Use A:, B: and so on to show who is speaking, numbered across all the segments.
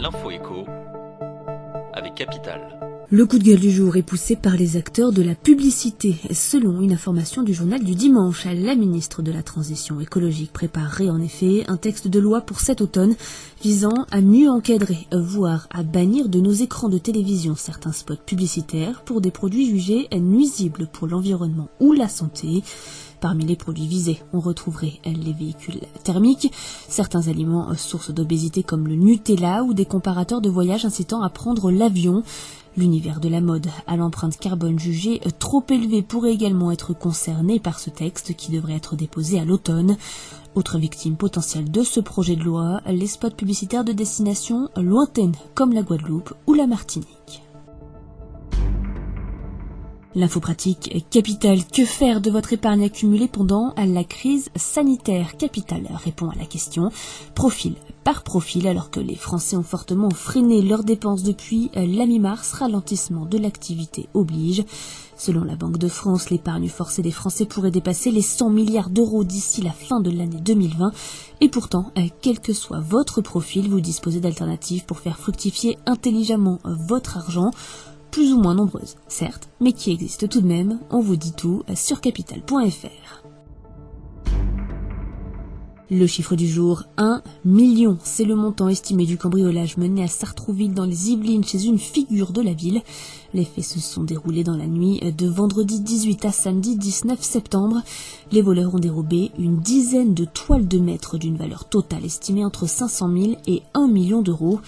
A: L'info écho avec Capital.
B: Le coup de gueule du jour est poussé par les acteurs de la publicité. Selon une information du journal du dimanche, la ministre de la Transition écologique préparerait en effet un texte de loi pour cet automne visant à mieux encadrer, voire à bannir de nos écrans de télévision certains spots publicitaires pour des produits jugés nuisibles pour l'environnement ou la santé. Parmi les produits visés, on retrouverait les véhicules thermiques, certains aliments sources d'obésité comme le Nutella ou des comparateurs de voyage incitant à prendre l'avion. L'univers de la mode à l'empreinte carbone jugée trop élevée pourrait également être concerné par ce texte qui devrait être déposé à l'automne. Autre victime potentielle de ce projet de loi, les spots publicitaires de destinations lointaines comme la Guadeloupe ou la Martinique. L'info pratique Capital. Que faire de votre épargne accumulée pendant la crise sanitaire? Capital répond à la question profil par profil, alors que les Français ont fortement freiné leurs dépenses depuis la mi-mars. Ralentissement de l'activité oblige. Selon la Banque de France, l'épargne forcée des Français pourrait dépasser les 100 milliards d'euros d'ici la fin de l'année 2020. Et pourtant, quel que soit votre profil, vous disposez d'alternatives pour faire fructifier intelligemment votre argent. Plus ou moins nombreuses, certes, mais qui existent tout de même. On vous dit tout sur capital.fr. Le chiffre du jour, 1 million. C'est le montant estimé du cambriolage mené à Sartrouville dans les Yvelines chez une figure de la ville. Les faits se sont déroulés dans la nuit de vendredi 18 à samedi 19 septembre. Les voleurs ont dérobé une dizaine de toiles de maître d'une valeur totale estimée entre 500 000 et 1 million d'euros.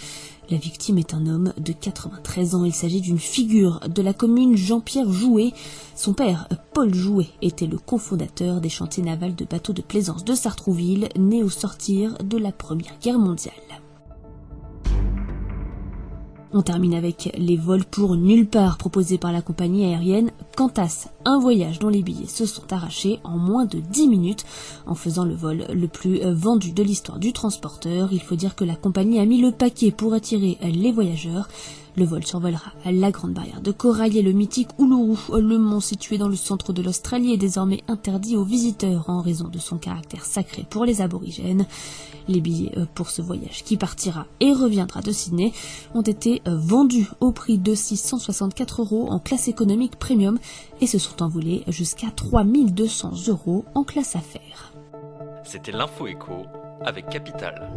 B: La victime est un homme de 93 ans. Il s'agit d'une figure de la commune, Jean-Pierre Jouet. Son père, Paul Jouet, était le cofondateur des chantiers navals de bateaux de plaisance de Sartrouville, né au sortir de la Première Guerre mondiale. On termine avec les vols pour nulle part proposés par la compagnie aérienne Qantas. Un voyage dont les billets se sont arrachés en moins de 10 minutes en faisant le vol le plus vendu de l'histoire du transporteur. Il faut dire que la compagnie a mis le paquet pour attirer les voyageurs. Le vol survolera la Grande Barrière de Corail et le mythique Uluru. Le mont situé dans le centre de l'Australie est désormais interdit aux visiteurs en raison de son caractère sacré pour les aborigènes. Les billets pour ce voyage qui partira et reviendra de Sydney ont été vendus au prix de 664 € en classe économique premium et se sont envolés jusqu'à 3200 € en classe affaires.
A: C'était l'info écho avec Capital.